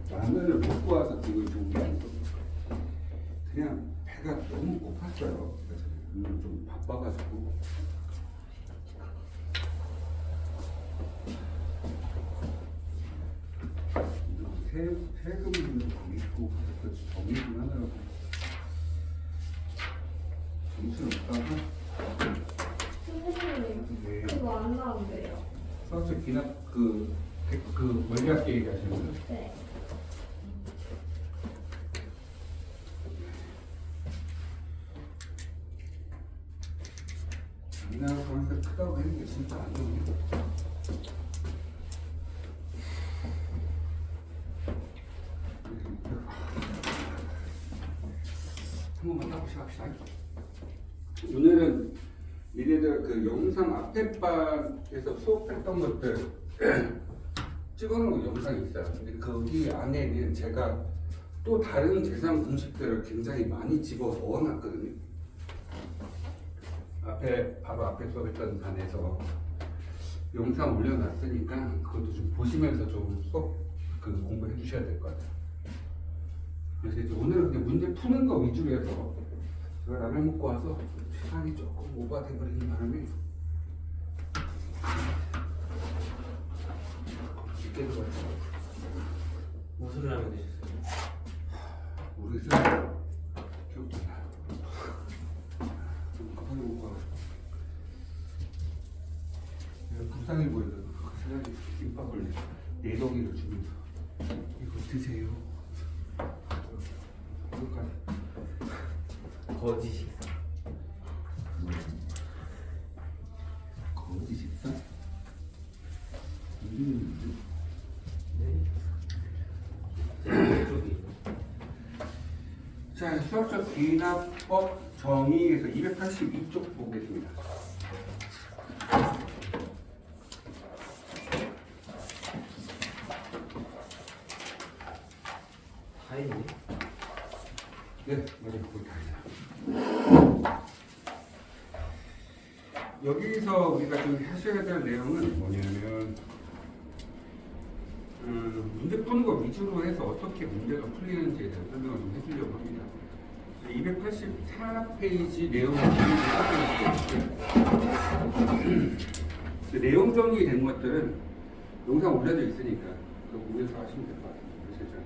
라면을 먹고 와서 기분이 좋은 게 아니고 그냥 배가 너무 고팠어요. 그래서 오늘 좀 바빠가지고 세금을 있고 그래서 정리 좀 하느라고 정신 없다가 선생님, 네. 그거 안 나온대요. 수학적 기납 그 원리학 얘기하시는 거죠? 네. 우리나라 관세 크다고 하는 게 진짜 안 좋네요. 한 번만 따보시 합시다. 오늘은 니네들 그 영상 앞에 반에서 수업했던 것들 찍어놓은 영상이 있어요. 근데 거기 안에는 제가 또 다른 계산 공식들을 굉장히 많이 집어 넣어놨거든요. 바로 앞에 수업했던 반에서 영상 올려놨으니까 그것도 좀 보시면서 좀 수업 공부해 주셔야 될 것 같아요. 그래서 이제 오늘은 그냥 문제 푸는 거 위주로 해서 제가 라면 먹고 와서 시간이 조금 오버돼 버리는 바람에 늦게 들어갔어요. 무슨 라면 드셨어요? 모르겠어요. 기억도 안 나요. 급하게 먹고 와가지고 불쌍해 보여서 그 사장님 김밥을 4덩이를 주면서 이거 드세요. 이거까지 거지 식사. 거지 식사? 이름이 네. 왼쪽이. 자, 수학적 귀납법 정의에서 282쪽 보겠습니다. 다 있네. 네, 맞아요. 거기 다 있어요. 여기서 우리가 좀 하셔야 될 내용은 뭐냐면 문제 푸는 거 위주로 해서 어떻게 문제가 풀리는지에 대한 설명을 좀 해주려고 합니다. 284페이지 내용을 내용 정리된 것들은 영상 올려져 있으니까 그거 보면서 하시면 될 것 같아요. 아시죠?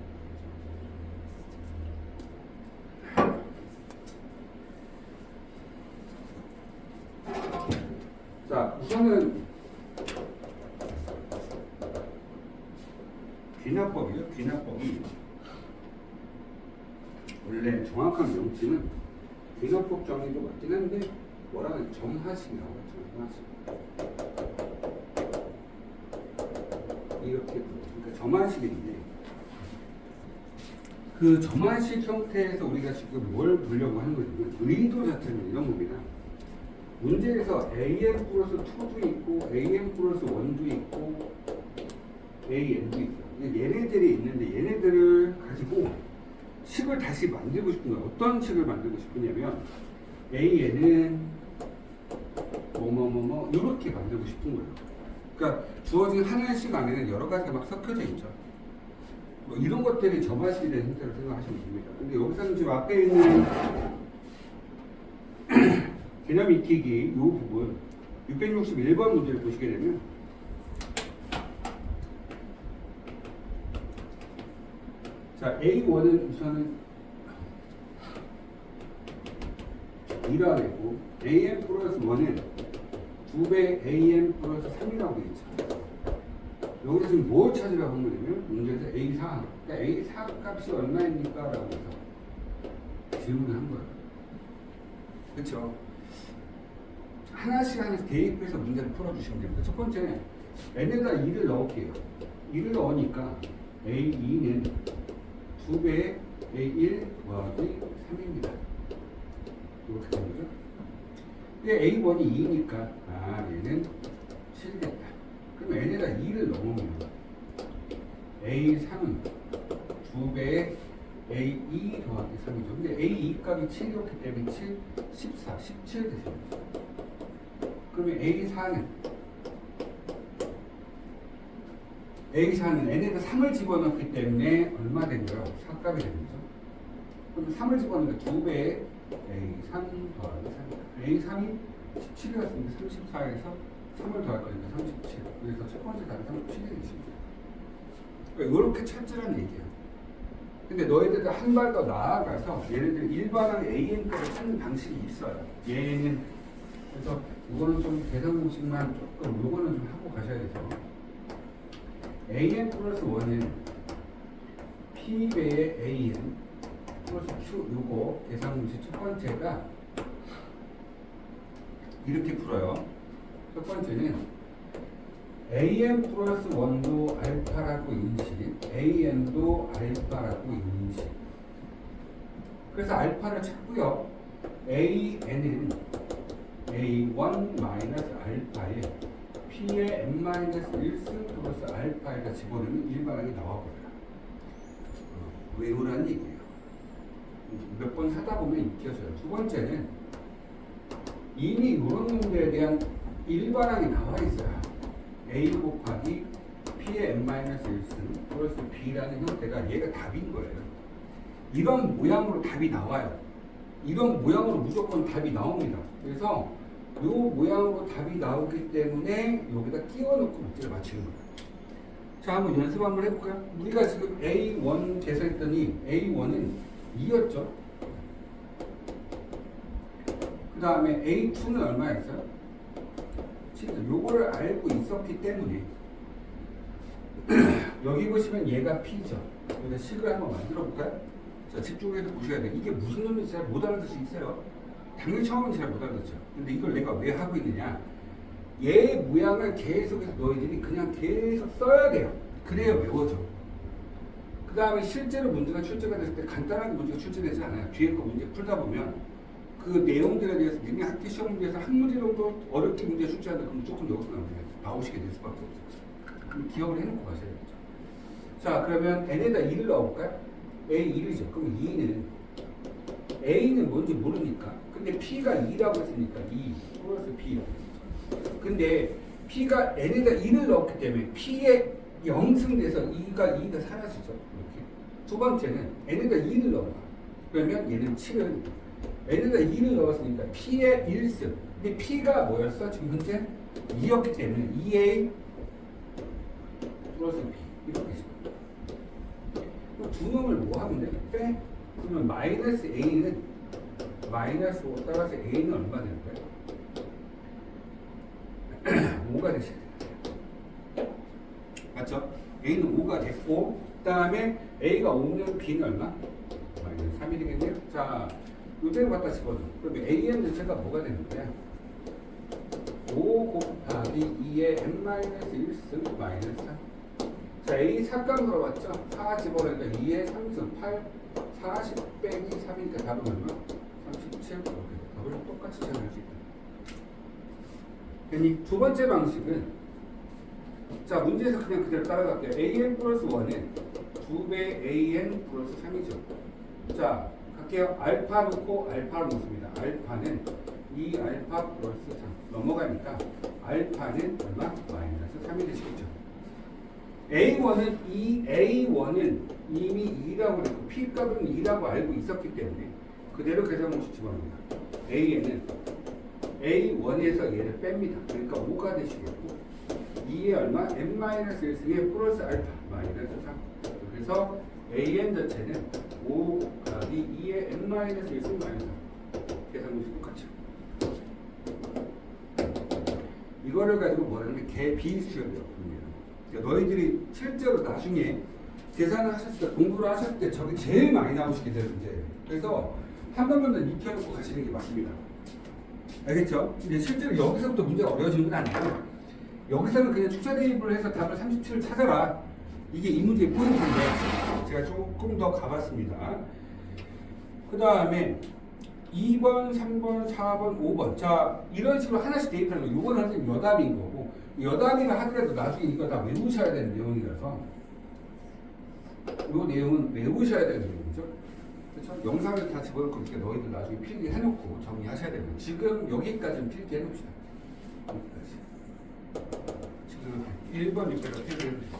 자, 우선은 귀납법이요. 귀납법이 원래 정확한 명칭은 귀납법 정의도 맞긴 한데 뭐라 하면 점하식이라고 하죠. 점하식. 이렇게 그러니까 점하식인데 그 점하식 형태에서 우리가 지금 뭘 보려고 하는 거냐면 의도 자체는 이런 겁니다. 문제에서 am 플러스 2도 있고 am 플러스 1도 있고 an도 있어요. 얘네들이 있는데 얘네들을 가지고 식을 다시 만들고 싶은 거예요. 어떤 식을 만들고 싶으냐면 an은 뭐뭐뭐뭐 이렇게 만들고 싶은 거예요. 그러니까 주어진 하나의 식 안에는 여러 가지가 막 섞여져 있죠. 뭐 이런 것들이 점화식이 된 형태로 생각하시면 됩니다. 근데 여기서는 지금 앞에 있는 개념 익히기 이 부분 661번 문제를 보시게 되면 자 A1은 우선은 2라고 AM 플러스 1은 2배 AM 플러스 3이라고 되어 있죠. 여기서 지금 뭘 찾으라고 한 거냐면 문제에서 A4 그러니까 A4 값이 얼마입니까? 라고 해서 질문을 한 거예요. 그렇죠? 하나씩 대입해서 문제를 풀어주시면 됩니다. 첫 번째, n에다 2를 넣을게요. 2를 넣으니까 A2는 2배의 A1 더하기 3입니다. 이렇게 되는 거죠. 근데 A1이 2니까, 얘는 7겠다. 그럼 n에다 2를 넣으면 A3은 2배의 A2 더하기 3이죠. 근데 A2 값이 7이었기 때문에 7, 14, 17 되죠. 그러면 A4는 A4는 n에다 3을 집어넣기 때문에 얼마 된 거예요? 4값이 되는 거죠. 그럼 3을 집어넣으면 2배의 A3 더하기 3. A3이 17이었으니까 34에서 3을 더할 거니까 37. 그래서 첫 번째 답이 37이 되십니다. 그러니까 이렇게 찾으라는 얘기예요. 근데 너희들 한 발 더 나아가서 얘네들 일반항 AN값을 찾는 방식이 있어요. 얘는 그래서 이거는 좀 계산 공식만 조금 요거는 좀 하고 가셔야 돼서 AN 플러스 1은 P배의 AN 플러스 Q 요거 계산 공식 첫 번째가 이렇게 풀어요. 첫 번째는 AN 플러스 1도 알파라고 인식, AN도 알파라고 인식. 그래서 알파를 찾고요. AN은 A1 마이너스 알파에 P의 n-1승 플러스 알파에다 집어넣으면 일반항이 나와버려요. 외우라는 얘기예요. 몇 번 하다 보면 익혀져요. 두 번째는 이미 이런 문제에 대한 일반항이 나와 있어요. A 곱하기 P의 n-1승 플러스 B라는 형태가 얘가 답인 거예요. 이런 모양으로 답이 나와요. 이런 모양으로 무조건 답이 나옵니다. 그래서 이 모양으로 답이 나오기 때문에 여기다 끼워놓고 문제를 맞히는 거예요. 자, 한번 연습 한번 해볼까요? 우리가 지금 A1 계산했더니 A1은 2였죠. 그 다음에 A2는 얼마였어요? 7. 요거를 알고 있었기 때문에 여기 보시면 얘가 P죠. 여기다 식을 한번 만들어 볼까요? 자, 집중해서 보셔야 돼요. 이게 무슨 놈인지 잘 못 알아들 수 있어요. 당연히 처음은 잘 못 알아듣죠. 근데 이걸 내가 왜 하고 있느냐? 얘 모양을 계속해서 너희들이 그냥 계속 써야 돼요. 그래야 외워져. 그 다음에 실제로 문제가 출제가 됐을 때 간단하게 문제가 출제되지 않아요. 뒤에 거 문제 풀다 보면 그 내용들에 대해서 니네 학기 시험 문제에서 한 문제 정도 어렵게 문제 출제한다 그러면 조금 여기서 나오시게 될 수밖에 없어요. 그럼 기억을 해놓고 가셔야 되죠. 자, 그러면 n에다 2를 넣어볼까요? A 1이죠. 그럼 2는 A는 뭔지 모르니까. 근데 P가 2라고 했으니까 2 플러스 P. 근데 P가 n에다 2를 넣었기 때문에 P에 0승돼서 2가 사라지죠. 이렇게. 두 번째는 n에다 2를 넣어봐. 그러면 얘는 7은 n에다 2를 넣었으니까 P의 1승. 근데 P가 뭐였어? 지금 현재 2였기 때문에 2A 플러스 P. 이렇게 있어. 두 놈을 뭐 하면 돼? 빼? 그러면 마이너스 A는 마이너스 5 따라서 A는 얼마 되는 거야? 5가 되셔야 돼요. 맞죠? A는 5가 됐고 그 다음에 A가 5면 B는 얼마? 마이너스 3이 되겠네요. 자, 이대로 갖다 집어넣어. 그러면 AN 자체가 뭐가 되는 거야? 5 곱하기 2의 n-1승 마이너스 3. 자, A 4값 물어봤죠? 4 집어넣으니까 2의 3승 8, 40 빼기 3이니까 답은 얼마? 37. 답을 똑같이 찾을 수 있다. 그러니 두 번째 방식은 자, 문제에서 그냥 그대로 따라갈게요. AN 플러스 1은 2배 AN 플러스 3이죠. 자, 갈게요. 알파 놓고 알파를 놓습니다. 알파는 2알파 플러스 3 넘어가니까 알파는 얼마? 마이너스 3이 되시겠죠. A1은 A1은 이미 2라고 그랬고 P값은 2라고 알고 있었기 때문에 그대로 계산 공식 집어넣습니다. A는 A1에서 얘를 뺍니다. 그러니까 5가 되시겠고 2에 얼마? n-1승에 플러스 알파 마이너스 3. 그래서 AN 자체는 5 곱하기 2에 n-1승 마이너스 3. 계산 공식 똑같죠. 이거를 가지고 뭐라는 게 비수열이라고 합니다. 그러니까 너희들이 실제로 나중에 계산을 하셨을 때, 공부를 하셨을 때 저게 제일 많이 나오시게 되는 문제예요. 그래서 한 번만 더 익혀놓고 가시는 게 맞습니다. 알겠죠? 근데 실제로 여기서부터 문제가 어려워지는 건 아니고 여기서는 그냥 축차 대입을 해서 답을 37을 찾아라. 이게 이 문제의 포인트인데 제가 조금 더 가봤습니다. 그 다음에 2번, 3번, 4번, 5번. 자, 이런 식으로 하나씩 대입하는 거. 이거는 선생님 여담인 거고, 여담이라 하더라도 나중에 이거 다 외우셔야 되는 내용이라서, 이 내용은 외우셔야 되는 내용이죠. 그렇죠? 영상을 다 집어넣고 이렇게 너희들 나중에 필기 해놓고 정리하셔야 되는 거예요. 지금 여기까지는 필기 해놓읍시다. 여기까지. 지금 1번, 6번까지 필기 해놓읍시다.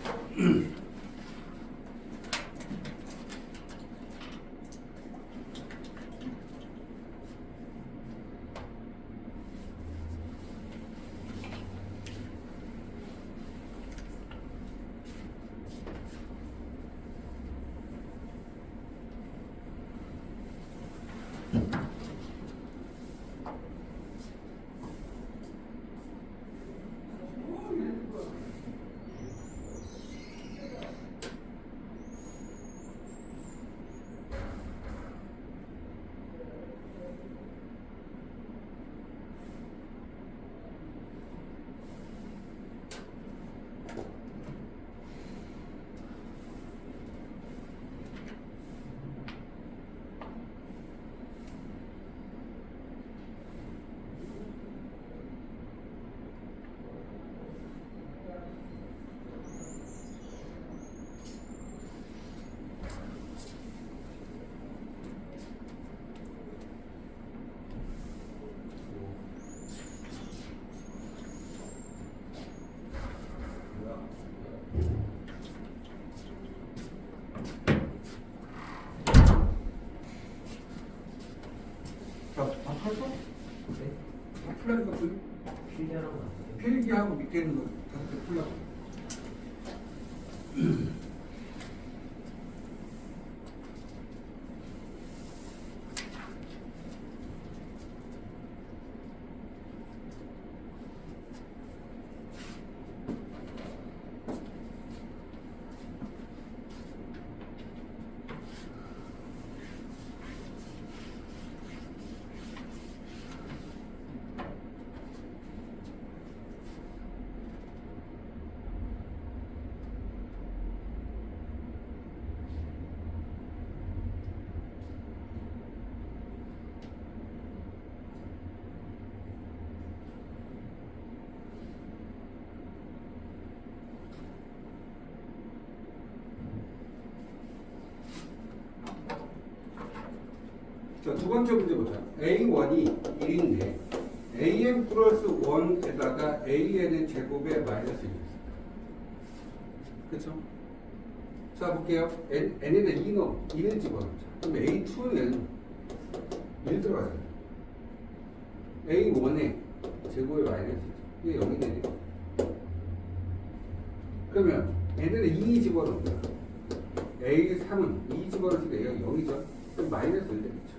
자, 다 펼쳐? 네? 다 풀라니까 풀. 필기하라고 나왔어요. 필기하고 밑에 있는 거 다섯 개 풀라고. 자, 두 번째 문제 보자. A1이 1인데 AN 플러스 1에다가 AN의 제곱에 마이너스 1이 있어. 그쵸? 자, 볼게요. N에다 2는 집어넣자. 그럼 A2는 1 들어가잖아. A1의 제곱에 마이너스 1. 이게 0이 되네. 그러면 N에다 2 집어넣으면 A3은 2 집어넣으니까 얘가 0이죠. 그럼 마이너스 1 되겠죠.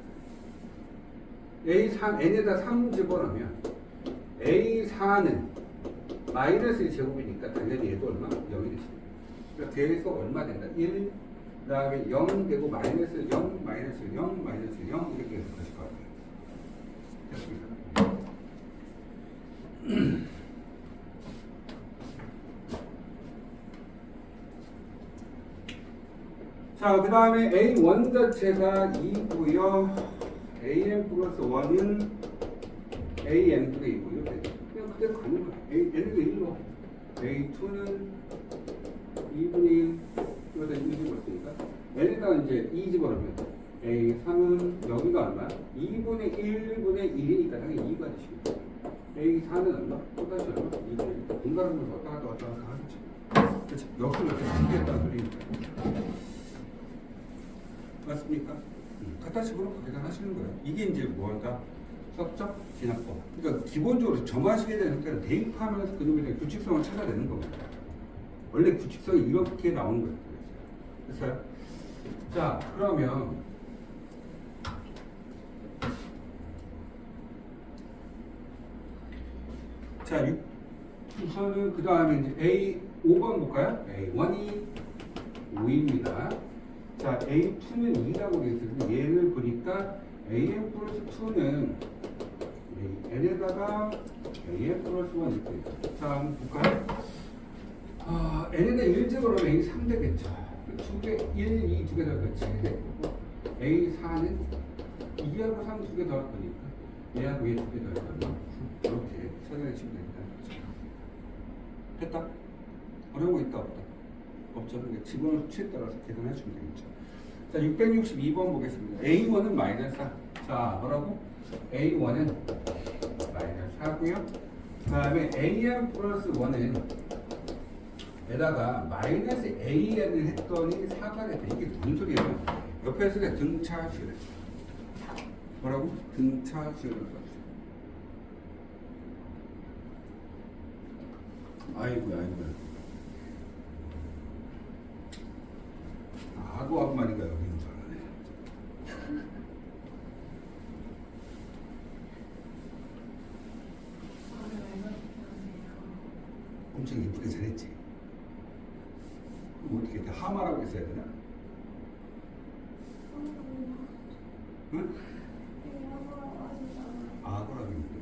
A3, N에다 3 집어넣으면 A4는 마이너스 제곱이니까 당연히 얘도 얼마? 0이 되죠. 그러니까 대에서 얼마 된다? 1, 그 다음에 0 되고 마이너스 0, 마이너스 0, 마이너스 0 이렇게 해서 가실 것 같아요. 됐습니다. 자, 그 다음에 A1 자체가 2고요. AN 플러스 1은 AN 분의 2고요. 그냥 그대로 가는 거야. N도 1로. A2는 2분의 1, 여기다 1 집어넣으니까 N에다가 이제 2 집어넣으면 A3은 여기가 얼마? 2분의 1분의 1이니까 당연히 2가 되시고 A4는 얼마? 또다시 얼마? 2분의 1. 공간하면서 왔다 갔다 왔다 갔다 하겠죠. 그렇지. 역수를 이렇게 숨겼다 그리니까. 맞습니까? 갖다 식으로 계산하시는 거예요. 이게 이제 뭐한다? 수학적 진학법. 그러니까 기본적으로 점화식에 대한 형태는 대입하면서 그놈에 대한 규칙성을 찾아내는 겁니다. 원래 규칙성이 이렇게 나오는 거예요. 됐어요? 자, 그러면 자, 우선은 그 다음에 이제 A 5번 볼까요? A1이 5입니다. 자, A2는 2라고 되어 있어요. 얘를 보니까 AN 플러스 2는 N에다가 AN 플러스 1 이렇게 있어요. 자, 한번 볼까요? N에다 1 제곱하면 A3 되겠죠. 2개, 1, 2 두 개 더하면 7 되고 A4는 2하고 3 두 개 더할 거니까 얘하고 얘 두 개 더하면 이렇게 찾아내시면 됩니다. 됐다? 어려운 거 있다 없다? 없죠. 집어넣은 수치에 따라서 계산해 주면 되겠죠. 자, 662번 보겠습니다. A1은 마이너스 4. 자, 뭐라고? A1은 마이너스 4고요. 그 다음에 AN 플러스 1은 에다가 마이너스 AN을 했더니 4가 됐다. 이게 무슨 소리예요? 옆에 쓰게 등차수열. 뭐라고? 등차수열. 아이고야. 하고 말인가 여기 있는 줄 알았네. 엄청 예쁘게 잘했지. 그럼 어떻게 하마라고 했어야 되나? 응? 악어라고 했는데.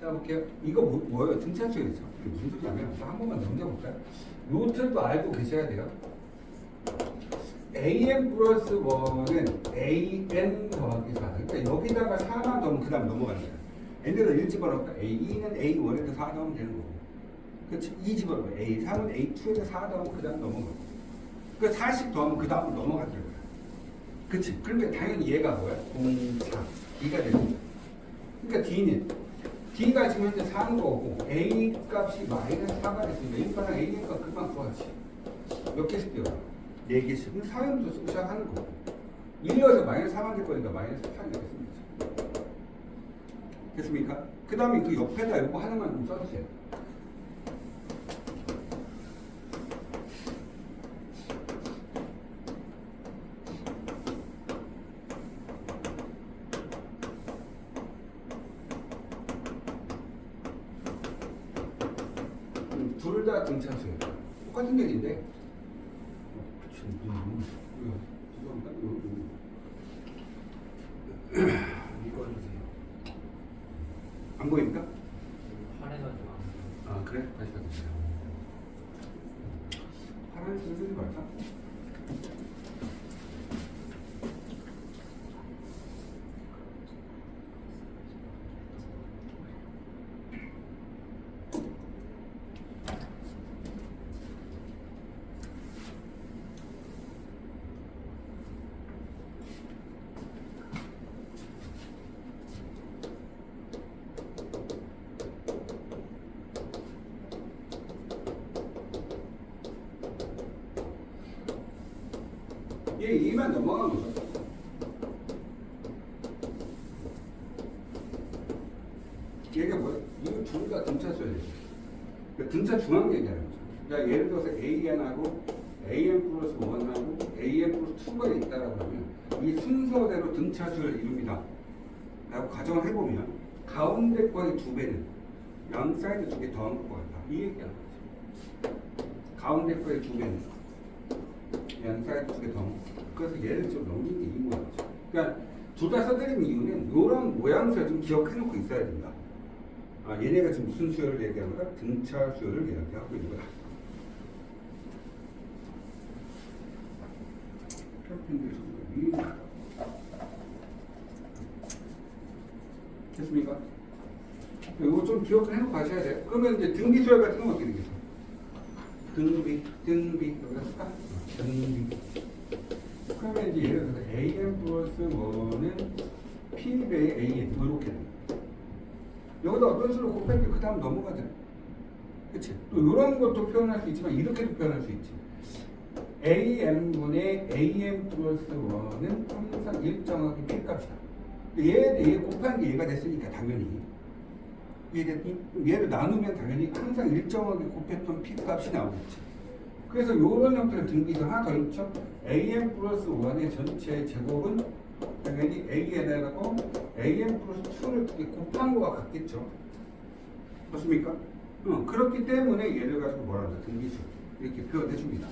자 볼게요. 이거 뭐예요? 등차수열이죠. 이게 무슨 소리냐면 한 번만 넘겨볼까요? 요 틀도 알고 계셔야 돼요. AN 플러스 1은 AN 더하기 4. 그러니까 여기다가 4만 넣으면 그 다음 넘어가는 거야. N에다 1 집어넣을까? A2는 A1에다 4 넣으면 되는 거고. 그렇지? 2 집어넣으면 A3은 A2에다 4 넣으면 그 다음 넘어가고. 그러니까 40 더하면 그 다음 넘어가는 거야. 그렇지? 그러니까 당연히 얘가 뭐야? 0, 4. D가 되는 거야. 그러니까 D가 지금 현재 4인 거고 A 값이 마이너스 4가 됐으니까 일반상 A 값 그만 구하지. 몇 개씩 띄워? 4개씩. 그럼 4연도 쓰고 시작하는 거고. 1넣어서 마이너스 4만 될 거니까 마이너스 8이 되겠습니다. 됐습니까? 그 다음에 그 옆에다 이거 하나만 좀 써주세요. 둘 다 등차수예요. 똑같은 얘기인데. 이거 주세요. 안 보입니까? 화내가지고 아 그래? 다시 써주세요. 파란색 쓰지 말까? 얘 2만 넘어간 거죠. 얘가 뭐야? 이거 둘 다 등차 써야 돼. 그러니까 등차 중앙 얘기하는 거죠. 그러니까 예를 들어서 AN하고 AN 플러스 1하고 AN 플러스 2가 있다라고 하면 이 순서대로 등차수를 이룹니다. 라고 가정을 해보면 가운데 거의 2배는 양 사이드 2개 더한 것과 같다. 이 얘기하는 거죠. 가운데 거의 2배는 양 사이드 2개 더한 것. 그래서 얘를 좀 넘긴 게 이 모양이죠. 그러니까 둘 다 써드린 이유는 이런 모양새를 좀 기억해놓고 있어야 된다. 아, 얘네가 지금 무슨 수열을 얘기하는 거다? 등차 수열을 얘기하고 있는 거다. 됐습니까? 이거 좀 기억을 해놓고 가셔야 돼요. 그러면 이제 등비 수열 같은 건 어떻게 되겠어? 등비 여기다 쓸까? 등비. 그러면 이제 예를 들어서 AN 플러스 1은 P배의 AN 이렇게 됩니다. 여기다 어떤 수로 곱하면 그 다음 넘어가잖아. 그치? 또 이런 것도 표현할 수 있지만 이렇게도 표현할 수 있지. AN분의 AN 플러스 1은 항상 일정하게 P값이다. 얘 곱한 게 얘가 됐으니까 당연히 얘를 나누면 당연히 항상 일정하게 곱했던 P값이 나오겠지. 그래서 이런 형태의 등비가 하나 더 있죠. AN 플러스 1의 전체 제곱은 당연히 AN하고 AN 플러스 2를 이렇게 곱한 거와 같겠죠. 맞습니까? 그렇기 때문에 얘를 가지고 뭐라 하죠? 등비수. 이렇게 표현해 줍니다.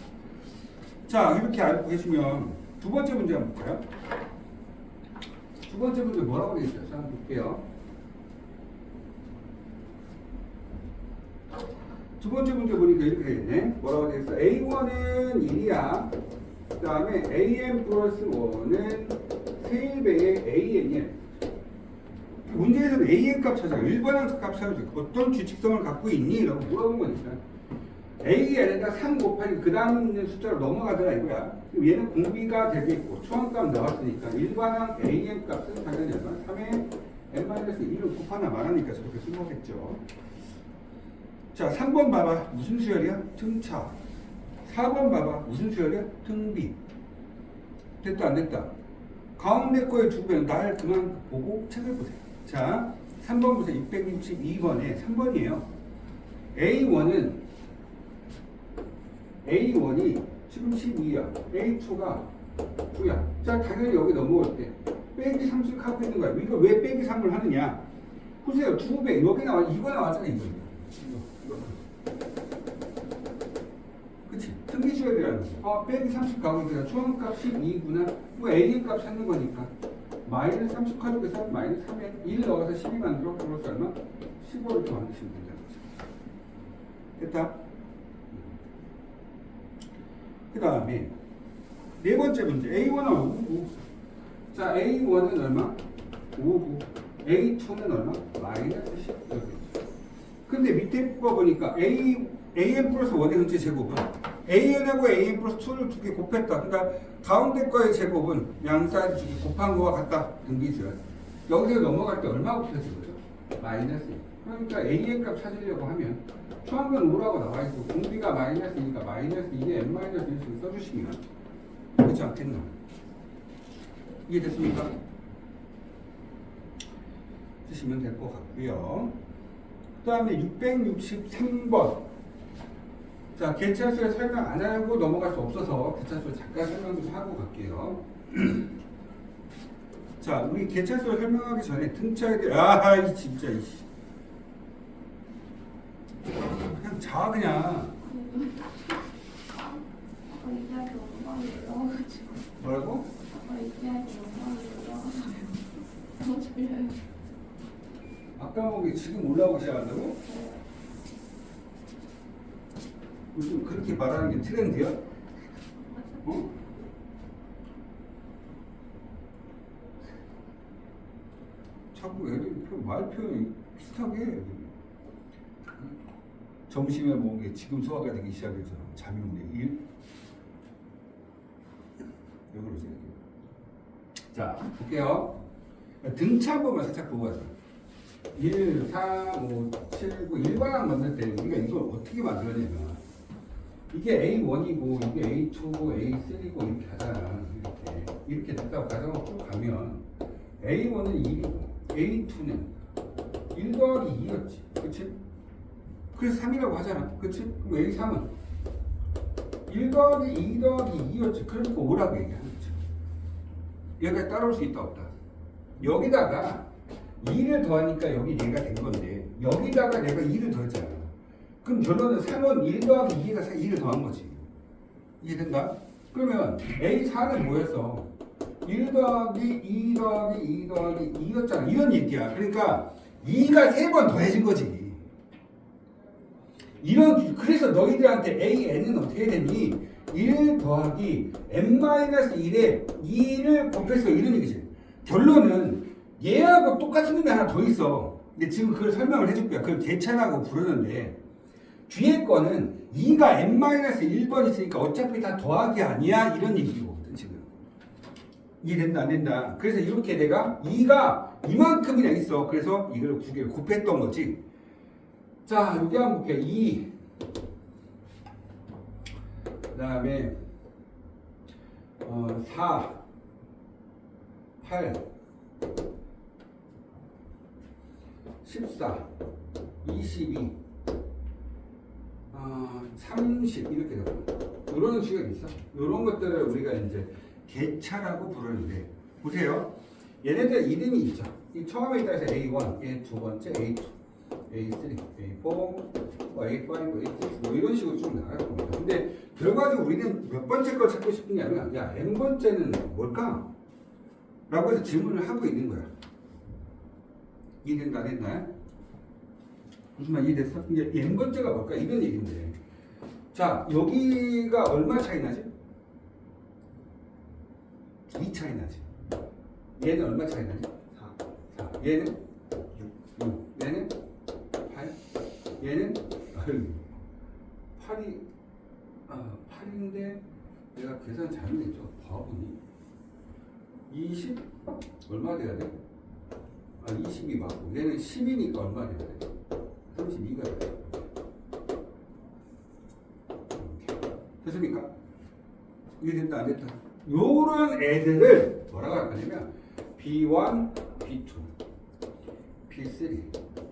자, 이렇게 알고 계시면 두 번째 문제 한번 볼까요? 두 번째 문제 뭐라고 되어 있어요? 자, 한번 볼게요. 두 번째 문제 보니까 이렇게 되어있네. 뭐라고 되어있어? A1은 1이야. 그 다음에 AN 플러스 1은 3배의 AN이야. 문제에서는 AN 값 찾아요. 일반항 값 찾아요. 어떤 규칙성을 갖고 있니? 라고 물어본 거니까. AN에다 3 곱하기 그 다음 있는 숫자로 넘어가더라 이거야. 얘는 공비가 되겠고 초항값 나왔으니까 일반항 AN 값은 당연히 얼마? 3의 n-1을 곱하나 말하니까 저렇게 쓴 거겠죠. 자, 3번 봐봐. 무슨 수열이야? 등차. 4번 봐봐. 무슨 수열이야? 등비. 됐다 안 됐다? 가운데 거에 두 배는 날 그만 보고 책을 보세요. 자, 3번 보세요. 662번에 3번이에요. A1이 지금 12야. A2가 9야. 자, 당연히 여기 넘어올 때 빼기 3씩 하고 있는 거야. 이거 왜 빼기 3을 하느냐? 보세요. 2배. 여기 나와. 이거 나왔잖아. 이거. 그치? 등기수열이라는 거. 빼기 30 가고 있으니까 초항값 12구나. 뭐 A 값 찾는 거니까. 마이너스 30 가족에서 마이너스 3에 1 넣어서 12 만들어. 그럴 수 얼마? 15를 더 만드시면 된다는 거죠. 됐다? 그 다음에 네 번째 문제. A1은 5구. 자, A1은 얼마? 5구. A2는 얼마? 마이너스 10. 근데 밑에 거 보니까 AN 플러스 1의 전체 제곱은 AN하고 AN 플러스 2를 두 개 곱했다. 그러니까 가운데 거의 제곱은 양사이 두 개 곱한 거와 같다. 등비수열. 여기서 넘어갈 때 얼마 곱해서 거죠? 마이너스 1. 그러니까 AN 값 찾으려고 하면 초항은 5라고 나와 있고 공비가 마이너스 2니까 마이너스 2에 n-1씩 써주시면 그렇지 않겠나? 이해됐습니까? 쓰시면 될 것 같고요. 그 다음에 663번. 자, 개차수에 설명 안 하고 넘어갈 수 없어서 개차수 잠깐 설명 좀 하고 갈게요. 자, 우리 개차수를 설명하기 전에 등차에 대해 이 진짜 이씨. 그냥 자 그냥. 이제하기 영광이 올라와가지고. 뭐라고? 이제하기 영광이 올라와서요. 너무 졸려요. 아까 먹이 지금 올라오기 시작한다고? 요즘 그렇게 말하는 게 트렌드야? 어? 자꾸 애들이 말 표현이 비슷하게 애들이. 점심에 먹은 게 지금 소화가 되기 시작해서 잠이 오네. 왜 그러지? 자, 볼게요. 등차 한 번만 살짝 보고 가자. 1, 4, 5, 7, 9 일반항 만들 때 우리가 이걸 어떻게 만들어내면 이게 A1이고 이게 A2고 A3고 이렇게 하잖아. 이렇게 됐다고 가정하고 쭉 가면 A1은 1이고 A2는 1 더하기 2였지. 그치? 그래서 3이라고 하잖아. 그치? 그럼 A3은 1 더하기 2 더하기 2였지. 그러니까 5라고 얘기하는 거지. 여기까지 따라올 수 있다 없다. 여기다가 2를 더하니까 여기 얘가 된 건데 여기다가 내가 2를 더했잖아. 그럼 결론은 3은 1 더하기 2가 2를 더한 거지. 이해된다? 그러면 A4는 뭐였어? 1 더하기 2 더하기 2 더하기 2였잖아. 이런 얘기야. 그러니까 2가 3번 더해진 거지. 그래서 너희들한테 AN은 어떻게 되니? 1 더하기 n-1에 2를 곱했어. 이런 얘기지. 결론은 얘하고 똑같은 놈이 하나 더 있어. 근데 지금 그걸 설명을 해줄 거야. 그걸 계산하고 부르는데 뒤에 거는 2가 n-1번 있으니까 어차피 다 더하기 아니야. 이런 얘기거든 지금. 이해된다 안 된다. 그래서 이렇게 내가 2가 이만큼이나 있어. 그래서 이걸 두 개를 곱했던 거지. 자, 여기 한번 볼게요. 2. 그 다음에 4, 8, 14, 22, 30 이렇게 되고 이런 수가 있어. 이런 것들을 우리가 이제 개차라고 부르는데 보세요. 얘네들 이름이 있죠. 이 처음에 있다 해서 A1, 얘 두 번째 A2, A3, A4, A5, A6 뭐 이런 식으로 쭉 나갈 겁니다. 근데 결과적으로 우리는 몇 번째 걸 찾고 싶은 게 아니라 야 n번째는 뭘까? 라고 해서 질문을 하고 있는 거야. 이해된다 안 됐나? 무슨 말 이해됐어? 이제 n번째가 뭘까? 이런 얘기인데 자 여기가 얼마 차이 나지? 2 차이 나지. 얘는 얼마 차이 나지? 4. 얘는 6. 얘는 8. 얘는 8이 8인데 내가 계산 잘못했죠. 바보니 20 얼마 돼야 돼? 20이 맞고 얘는 10이니까 얼마 돼야 돼? 32가 돼야 돼. 됐습니까? 이게 됐다 안 됐다? 요런 애들을 뭐라고 할 거냐면 B1, B2, B3,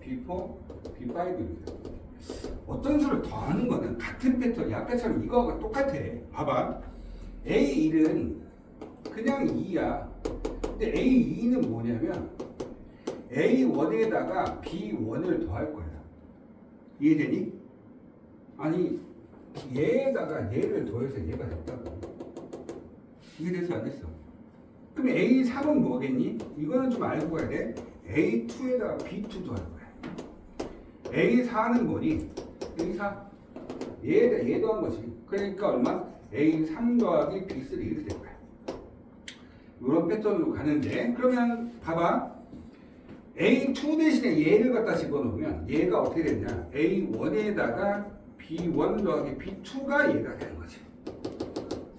B4, B5입니다. 어떤 수를 더하는 거는 같은 패턴이 아까처럼 이거하고 똑같아. 봐봐. A1은 그냥 2야. 근데 A2는 뭐냐면 A1에다가 B1을 더할 거야. 이해되니? 아니 얘에다가 얘를 더해서 얘가 됐다고. 이해됐어 안 됐어? 그럼 A3은 뭐겠니? 이거는 좀 알고 가야 돼. A2에다가 B2 더할 거야. A4는 뭐니? A4 얘도 한 거지. 그러니까 얼마? A3 더하기 B3 이렇게 될 거야. 이런 패턴으로 가는데 그러면 봐봐. A2 대신에 얘를 갖다 집어넣으면 얘가 어떻게 되냐? A1에다가 B1 더하기 B2가 얘가 되는 거지.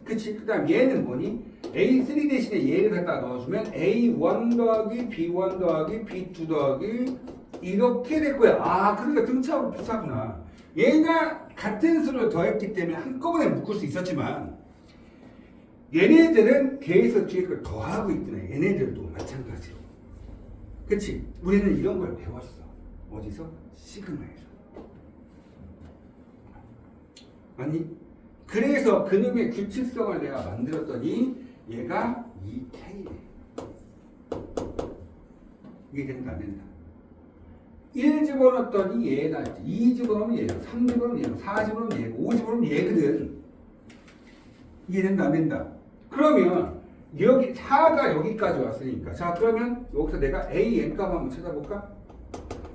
그치? 그 다음 얘는 뭐니? A3 대신에 얘를 갖다 넣어주면 A1 더하기 B1 더하기 B2 더하기 이렇게 될 거야. 아, 그러니까 등차하고 비슷하구나. 얘가 같은 수를 더했기 때문에 한꺼번에 묶을 수 있었지만 얘네들은 계속 뒤에 걸 더하고 있구나. 얘네들도 마찬가지로. 그치? 우리는 이런 걸 배웠어. 어디서? 시그마에서. 아니? 그래서 근육의 규칙성을 내가 만들었더니 얘가 2K래. 이게 된다 안 된다? 1 집어넣었더니 얘가 2 집어넣으면 얘가 3 집어넣으면 얘가 4 집어넣으면 얘가 5 집어넣으면 얘거든. 이게 된다 안 된다? 그러면 여기 4가 여기까지 왔으니까 자 그러면 여기서 내가 AN 값 한번 찾아볼까?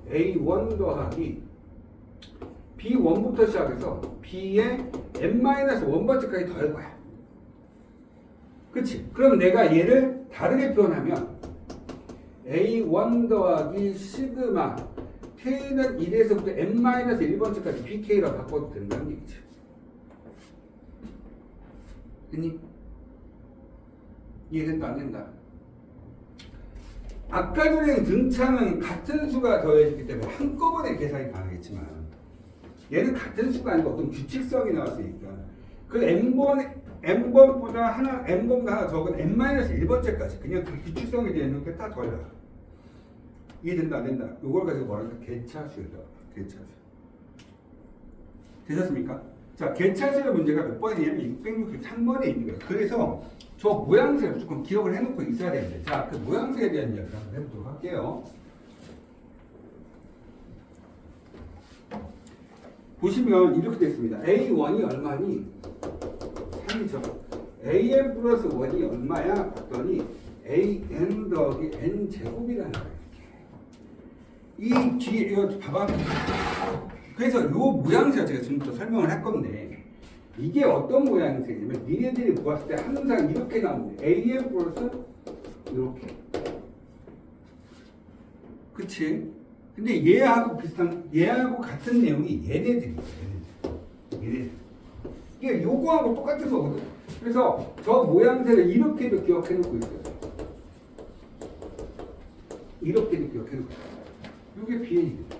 A1 더하기 B1부터 시작해서 B의 n-1번째까지 더할 거야. 그치? 그럼 내가 얘를 다르게 표현하면 A1 더하기 시그마 K는 1에서부터 n-1번째까지 BK라고 바꿔도 된다는 얘기지. 됐니? 이해된다 안 된다? 아까 전에는 등차는 같은 수가 더해지기 때문에 한꺼번에 계산이 가능했지만 얘는 같은 수가 아니고 어떤 규칙성이 나왔으니까 그 n번보다 하나 적은 n-1번째까지 그냥 그 규칙성에 대한 게 다 더해라. 이해된다 안 된다? 이걸 가지고 뭐라 할까? 개차수다. 개차수. 되셨습니까? 자, 개차수의 문제가 몇 번이냐면 663번에 있는 거예요. 그래서 저 모양새를 무조건 기억을 해놓고 있어야 되는데 자, 그 모양새에 대한 이야기를 한번 해보도록 할게요. 보시면 이렇게 됐습니다. A1이 얼마니? 3이죠. AN 플러스 1이 얼마야? 봤더니 AN 더하기 N 제곱이라는 거예요. 이 뒤에 이거 봐봐. 그래서 이 모양새가 제가 지금부터 설명을 할 건데 이게 어떤 모양새냐면 니네들이 보았을 때 항상 이렇게 나오는데 AN 플러스 이렇게. 그치? 근데 얘하고 비슷한, 얘하고 같은 내용이 얘네들이에요. 얘네들. 이게 요거하고 똑같은 거거든. 그래서 저 모양새를 이렇게도 기억해 놓고 있어요. 이렇게도 기억해 놓고 있어요. 이게 BN이거든.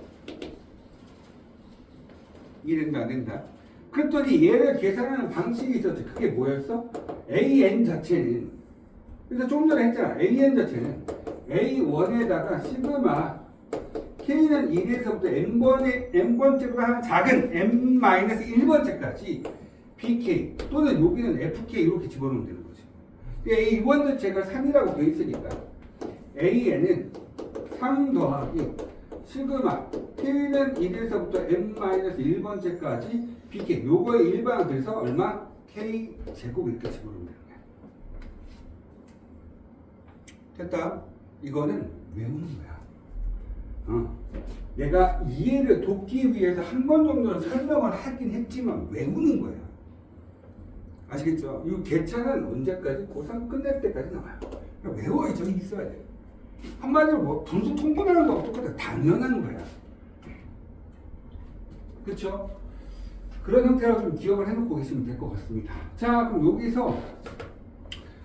이해된다 안 된다? 그랬더니 얘를 계산하는 방식이 있었지. 그게 뭐였어? AN 자체는 그래서 조금 전에 했잖아. AN 자체는 A1에다가 시그마 K는 1에서부터 n번째보다 하나 작은 n-1번째까지 BK 또는 여기는 FK 이렇게 집어넣으면 되는 거지. A1 자체가 3이라고 되어 있으니까 AN은 3 더하기 시그마 K는 1에서부터 n-1번째까지 BK 요거의 일반을 그래서 얼마? K 제곱 이렇게 집어넣으면 되는 거야. 됐다. 이거는 외우는 거야. 내가 이해를 돕기 위해서 한 번 정도는 설명을 하긴 했지만 외우는 거야. 아시겠죠? 이 개차는 언제까지? 고3 끝날 때까지 나와요. 그러니까 외워야 저기 있어야 돼. 한마디로 뭐 분수 통분하는 거하고 똑같아. 당연한 거야. 그렇죠? 그런 형태로 좀 기억을 해놓고 계시면 될 것 같습니다. 자, 그럼 여기서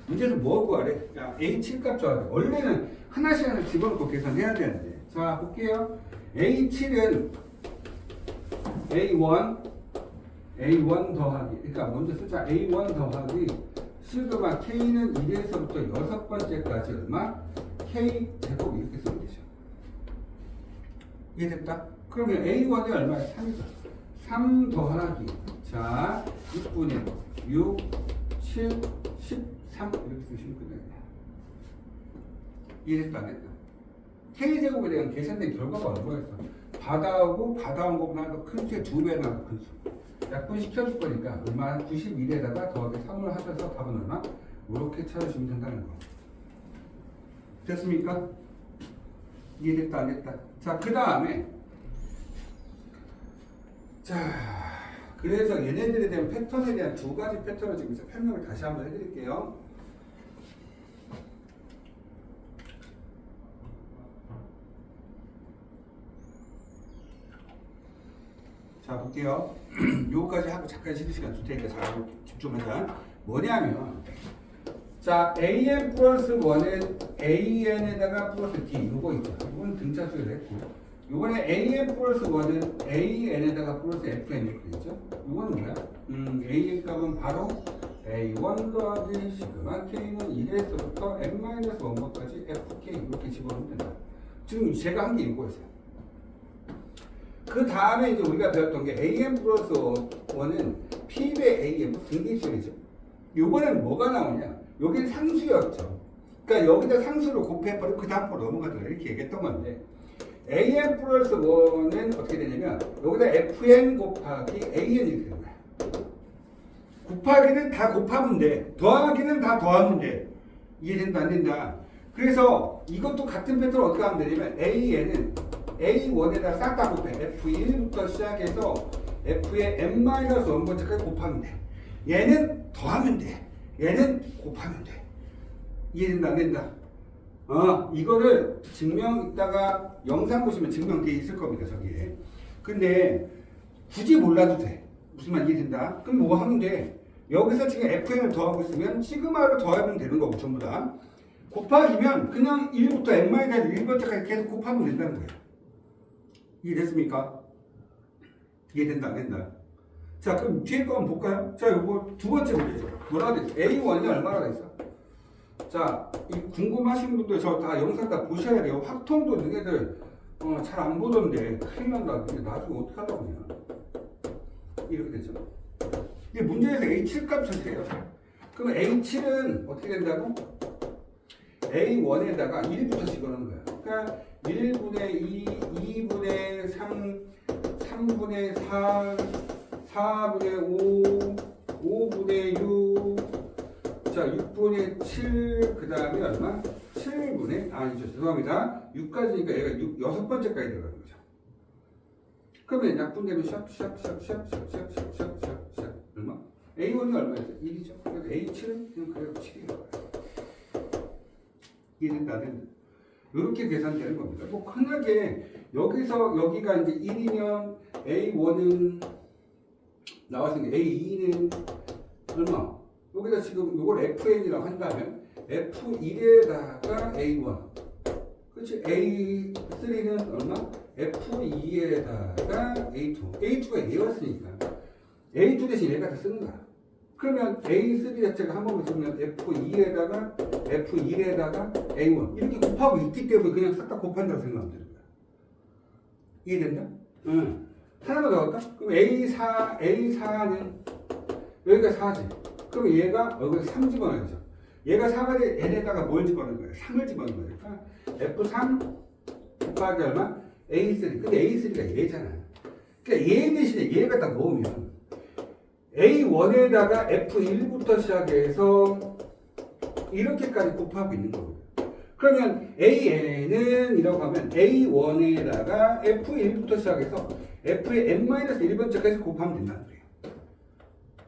문제에서 뭐 구하래? 야, A7 값 줘야 돼. 원래는 하나씩 하나씩 집어넣고 계산해야 되는데. 자, 볼게요. A7은 A1 더하기, 그러니까 먼저 쓰자. A1 더하기 시그마 K는 1에서부터 6번째까지 얼마? K 제곱 이렇게 쓰면 되죠. 이해됐다? 그러면 A1이 얼마야? 3이죠. 3 더하기, 자, 6분의 6, 7, 13 이렇게 쓰시면 끝나겠네요. 이해됐다 안 됐다? K제곱에 대한 계산된 결과가 얼마였어? 받아오고 받아온 것보다 더 큰 수에 2배나 더 큰 수. 약분시켜줄 거니까 얼마? 91에다가 더하기 3을 하셔서 답은 얼마? 이렇게 찾으시면 된다는 거. 됐습니까? 이해됐다 안 됐다? 자, 그 다음에 자, 그래서 얘네들에 대한 패턴에 대한 두 가지 패턴을 지금 설명을 다시 한번 해드릴게요. 자, 볼게요. 요거까지 하고 잠깐 쉬는 시간 줄 테니까 잘 집중하자. 뭐냐면, 자, an 플러스 1은 an에다가 플러스 d, 요거 있죠. 이건 등차수를 했고, 요번에 an 플러스 1은 an에다가 플러스 fn 이렇게 되죠. 요거는 뭐야? an 값은 바로 a1 더하기 시그마 k는 1에서부터 n-1번까지 fk 이렇게 집어넣으면 된다. 지금 제가 한 게 이거였어요. 그 다음에 이제 우리가 배웠던 게 am 플러스 1은 p 배 am 등기수열이죠. 요번엔 뭐가 나오냐? 여기는 상수였죠. 그러니까 여기다 상수를 곱해버리고 그 다음으로 넘어가더라 이렇게 얘기했던 건데, am 플러스 1은 어떻게 되냐면 여기다 fn 곱하기 an 이렇게 되는 거야. 곱하기는 다 곱하면 돼. 더하기는 다 더하면 돼. 이해된다 안 된다? 그래서 이것도 같은 패턴을 어떻게 하면 되냐면 an은 A1에다 싹 다 곱해. F1부터 시작해서 F의 n-1번째까지 곱하면 돼. 얘는 더하면 돼. 얘는 곱하면 돼. 이해된다 안 된다? 이거를 증명 이따가 영상 보시면 증명돼 있을 겁니다. 저기에. 근데 굳이 몰라도 돼. 무슨 말 이해된다? 그럼 뭐 하면 돼? 여기서 지금 Fn을 더하고 있으면 시그마를 더하면 되는 거고 전부 다. 곱하기면 그냥 1부터 n-1번째까지 계속 곱하면 된다는 거예요. 이해됐습니까? 이해된다 안 된다? 자, 그럼 뒤에 거 한번 볼까요? 자, 요거 두 번째 문제죠. 뭐라고 돼 있어? A1이 얼마나 돼 있어? 자, 이 궁금하신 분들 저 다 영상 다 보셔야 돼요. 확통도 너네들 잘 안 보던데 큰일 난다. 근데 나중에 어떻게 하려고 그냥 이렇게 되죠. 이게 문제에서 A7 값을 돼요. 그러면 A7은 어떻게 된다고? A1에다가 1부터 집어넣는 거야. 그러니까 1분의 2, 2분의 3, 3분의 4, 4분의 5, 5분의 6, 자, 6분의 7, 그 다음에 얼마? 7분의, 아니죠. 죄송합니다. 6까지니까 얘가 6번째까지 들어가는 거죠. 그러면 약분되면 샵, 얼마? A1이 얼마였어? 1이죠. 그래서 A7은 그냥 그래도 7이 나와요. 이해된다, 안 된다? 이렇게 계산되는 겁니다. 뭐 흔하게 여기서 여기가 이제 1이면 A1은 나왔으니까 A2는 얼마? 여기다 지금 이걸 FN이라고 한다면 F1에다가 A1, 그렇지? A3는 얼마? F2에다가 A2. A2가 얘였으니까 A2 대신 얘가 다 쓰는 거야. 그러면 A3 자체가 한 번만 쓰면 F2에다가 F1에다가 A1 이렇게 곱하고 있기 때문에 그냥 싹 다 곱한다고 생각하면 되는 거야. 이해된다? 응. 하나만 더 할까? 그럼 A4는 여기가 4지. 그럼 얘가 여기서 3 집어넣어야죠. 얘가 4가 돼 n에다가 뭘 집어넣는 거야? 3을 집어넣는 거니까 F3 곱하기 얼마? A3. 근데 A3가 얘잖아. 그러니까 얘 대신에 얘가 다 넣으면 A1에다가 F1부터 시작해서 이렇게까지 곱하고 있는 거예요. 그러면 AN은 이라고 하면 A1에다가 F1부터 시작해서 F의 n-1번째까지 곱하면 된다는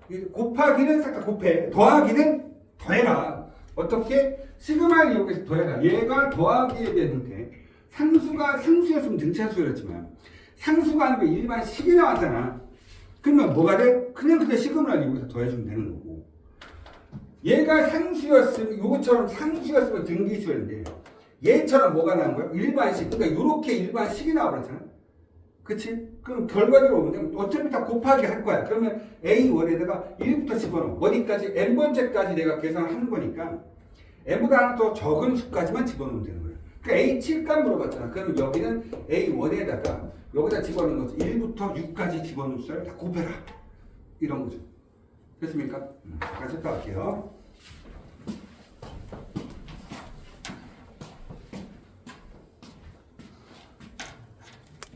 거예요. 곱하기는 싹 다 곱해. 더하기는 더해라. 어떻게? 시그마를 이용해서 더해라. 얘가 더하기에 대한 형태. 상수가 상수였으면 등차수였지만 상수가 아니고 일반 식이 나왔잖아. 그러면 뭐가 돼? 그냥 그때 시그마를 이용해서 더해주면 되는 거고. 얘가 상수였으면, 요것처럼 상수였으면 등기수였는데, 얘처럼 뭐가 나온 거야? 일반식. 그러니까 이렇게 일반식이 나와버렸잖아. 그치? 그럼 결과적으로 뭐냐면 어차피 다 곱하기 할 거야. 그러면 A1에다가 1부터 집어넣어. 어디까지? n번째까지 내가 계산을 하는 거니까 n보다 하나 더 적은 수까지만 집어넣으면 되는 거야. 그러니까 A7값 물어봤잖아. 그러면 여기는 A1에다가 여기다 집어넣는 거지. 1부터 6까지 집어넣은 숫자를 다 곱해라. 이런 거죠. 됐습니까? 잠깐 체크할게요.